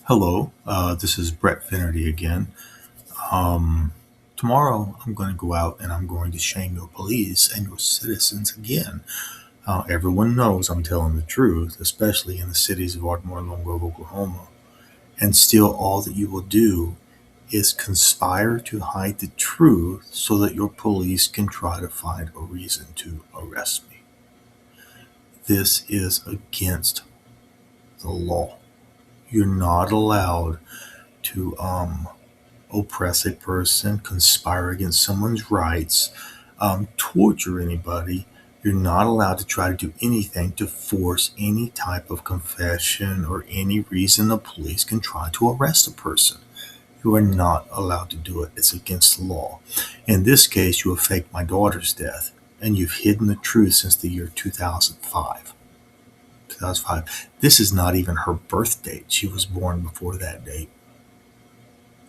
Hello, this is Brett Finnerty again. Um, Tomorrow I'm going to go out and I'm going to shame your police and your citizens again. Everyone knows I'm telling the truth, especially in the cities of Ardmore and Lone Grove, Oklahoma. And still, all that you will do is conspire to hide the truth so that your police can try to find a reason to arrest me. This is against the law. You're not allowed to oppress a person, conspire against someone's rights, torture anybody. You're not allowed to try to do anything to force any type of confession or any reason the police can try to arrest a person. You are not allowed to do it. It's against the law. In this case, you have faked my daughter's death, and you've hidden the truth since the year 2005. 2005. This is not even her birth date. She was born before that date.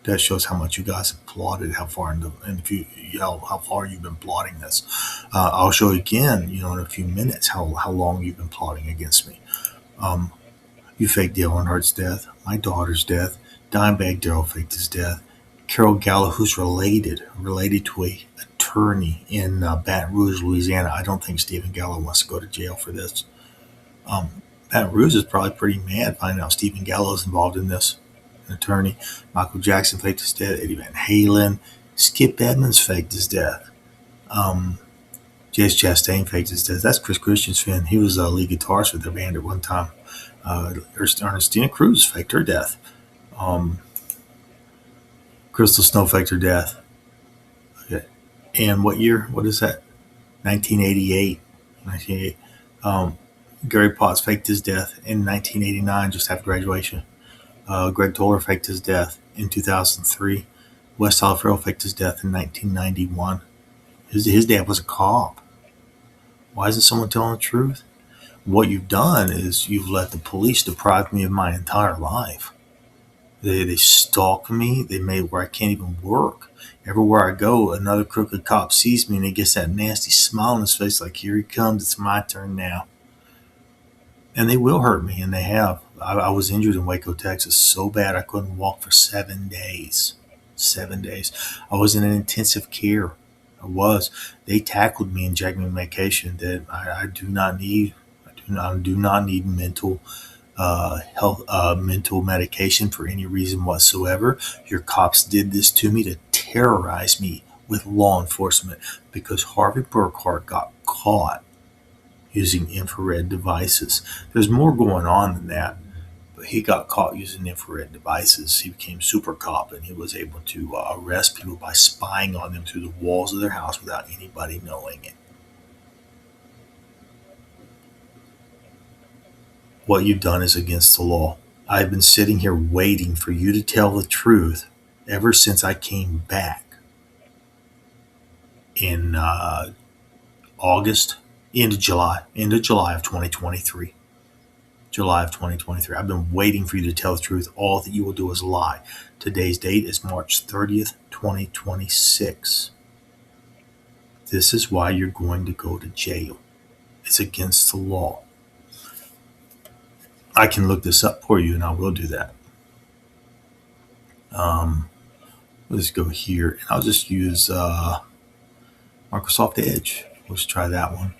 That shows how much you guys have plotted, how far and if how far you've been plotting this. I'll show you again, in a few minutes how long you've been plotting against me. Um, you faked Dale Earnhardt's death, my daughter's death, Dimebag Darrell faked his death. Carol Gallo, who's related to a attorney in Baton Rouge, Louisiana. I don't think Stephen Gallo wants to go to jail for this. Baton Rouge is probably pretty mad finding out Stephen Gallo is involved in this. An attorney. Michael Jackson faked his death. Eddie Van Halen. Skip Edmonds faked his death. Um, Jay Chastain faked his death. That's Chris Christian's fan. He was a lead guitarist for their band at one time. Ernestina Cruz faked her death. Um, Crystal Snow faked her death. Okay. And what year? What is that? 1988. 1988. Gary Potts faked his death in 1989, just after graduation. Greg Toller faked his death in 2003. Wes Farrell faked his death in 1991. His dad was a cop. Why isn't someone telling the truth? What you've done is you've let the police deprive me of my entire life. They stalk me. They made it where I can't even work. Everywhere I go, another crooked cop sees me and he gets that nasty smile on his face like, here he comes, it's my turn now. And they will hurt me, and they have. I was injured in Waco, Texas, so bad I couldn't walk for 7 days. 7 days. I was in an intensive care. I was. They tackled me and injected me with medication that I do not need. I do not need mental medication for any reason whatsoever. Your cops did this to me to terrorize me with law enforcement because Harvey Burkhart got caught using infrared devices. There's more going on than that, but he got caught using infrared devices. He became super cop and he was able to arrest people by spying on them through the walls of their house without anybody knowing it. What you've done is against the law. I've been sitting here waiting for you to tell the truth ever since I came back in August, end of July of 2023. July of 2023. I've been waiting for you to tell the truth. All that you will do is lie. Today's date is March 30th, 2026. This is why you're going to go to jail. It's against the law. I can look this up for you, and I will do that. Um, let's go here, and I'll just use Microsoft Edge. Let's try that one.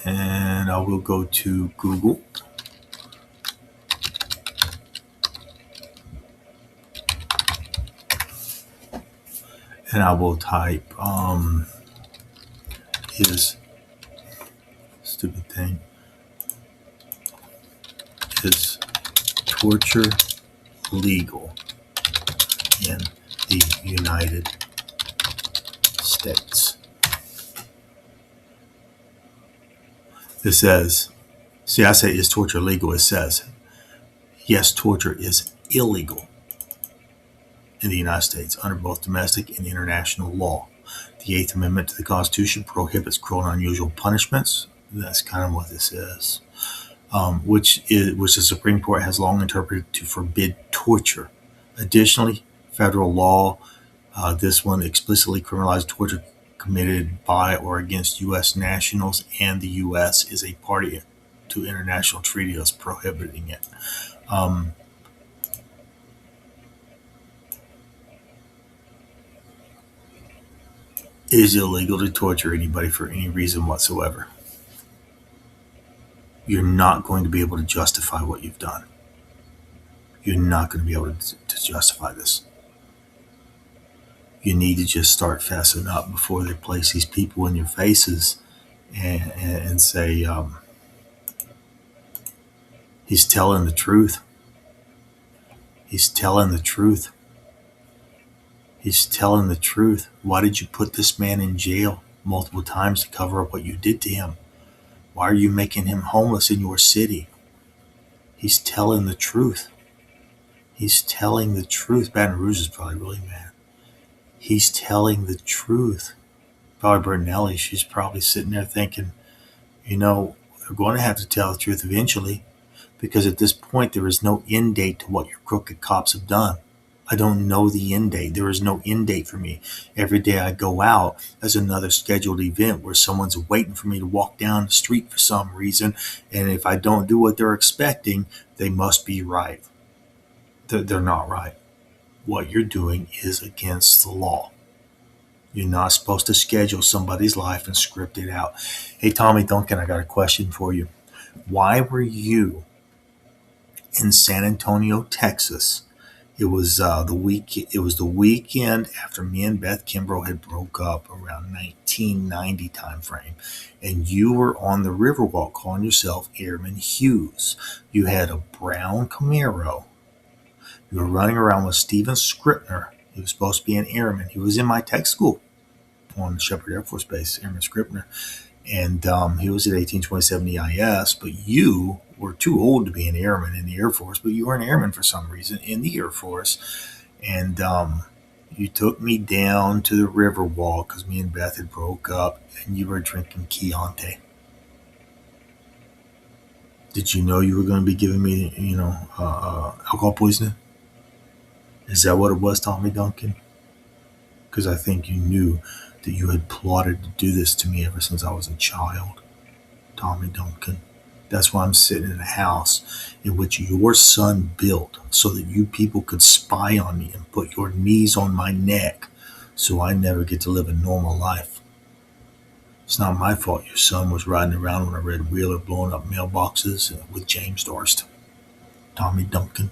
And I will go to Google. And I will type is stupid thing is torture legal in the United States. It says, see, I say, is torture legal? It says, yes, torture is illegal in the United States under both domestic and international law. The Eighth Amendment to the Constitution prohibits cruel and unusual punishments. That's kind of what this is. Which the Supreme Court has long interpreted to forbid torture. Additionally, federal law, this one explicitly criminalized torture committed by or against U.S. nationals, and the U.S. is a party to international treaties prohibiting it. Um, it is illegal to torture anybody for any reason whatsoever. You're not going to be able to justify what you've done. You're not going to be able to justify this. You need to just start fessing up before they place these people in your faces and say, he's telling the truth. He's telling the truth. He's telling the truth. Why did you put this man in jail multiple times to cover up what you did to him? Why are you making him homeless in your city? He's telling the truth. He's telling the truth. Baton Rouge is probably really mad. He's telling the truth. Probably Bernelli, she's probably sitting there thinking, they're going to have to tell the truth eventually, because at this point there is no end date to what your crooked cops have done. I don't know the end date. There is no end date for me. Every day I go out, there's another scheduled event where someone's waiting for me to walk down the street for some reason. And if I don't do what they're expecting, they must be right. They're not right. What you're doing is against the law. You're not supposed to schedule somebody's life and script it out. Hey, Tommy Duncan, I got a question for you. Why were you in San Antonio, Texas? It was the weekend after me and Beth Kimbrough had broke up, around 1990 time frame, and you were on the Riverwalk calling yourself Airman Hughes. You had a brown Camaro. You were running around with Steven Scripner. He was supposed to be an airman. He was in my tech school on Shepherd Air Force Base, Airman Scripner. And he was at 1827 EIS, but you were too old to be an airman in the Air Force, but you were an airman for some reason in the Air Force. And you took me down to the Riverwalk because me and Beth had broke up, and you were drinking Chianti. Did you know you were going to be giving me, alcohol poisoning? Is that what it was, Tommy Duncan? Because I think you knew that you had plotted to do this to me ever since I was a child, Tommy Duncan. That's why I'm sitting in a house in which your son built so that you people could spy on me and put your knees on my neck so I never get to live a normal life. It's not my fault your son was riding around on a red wheeler blowing up mailboxes with James Dorst. Tommy Duncan.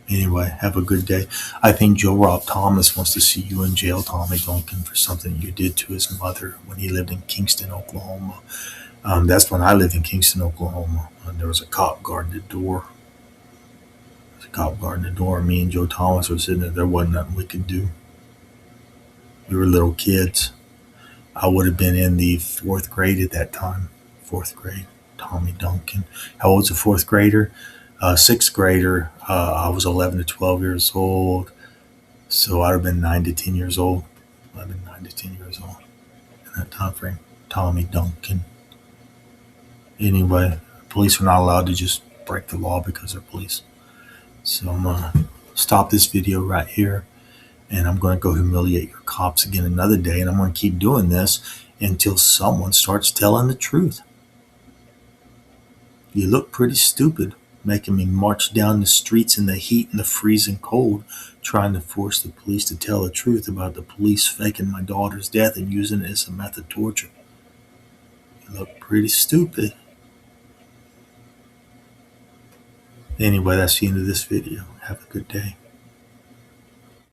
Anyway, have a good day. I think Joe Rob Thomas wants to see you in jail, Tommy Duncan, for something you did to his mother when he lived in Kingston, Oklahoma. That's when I lived in Kingston, Oklahoma. And there was a cop guarding the door. Me and Joe Thomas were sitting there. There wasn't nothing we could do. We were little kids. I would have been in the 4th grade at that time. 4th grade. Tommy Duncan. How old's a 4th grader? 6th grader. I was 11 to 12 years old. So I'd have been 9 to 10 years old. I've been 9 to 10 years old in that time frame. Tommy Duncan. Anyway, police are not allowed to just break the law because they're police. So I'm going to stop this video right here. And I'm going to go humiliate your cops again another day. And I'm going to keep doing this until someone starts telling the truth. You look pretty stupid, making me march down the streets in the heat and the freezing cold, trying to force the police to tell the truth about the police faking my daughter's death and using it as a method of torture. You look pretty stupid. Anyway, that's the end of this video. Have a good day.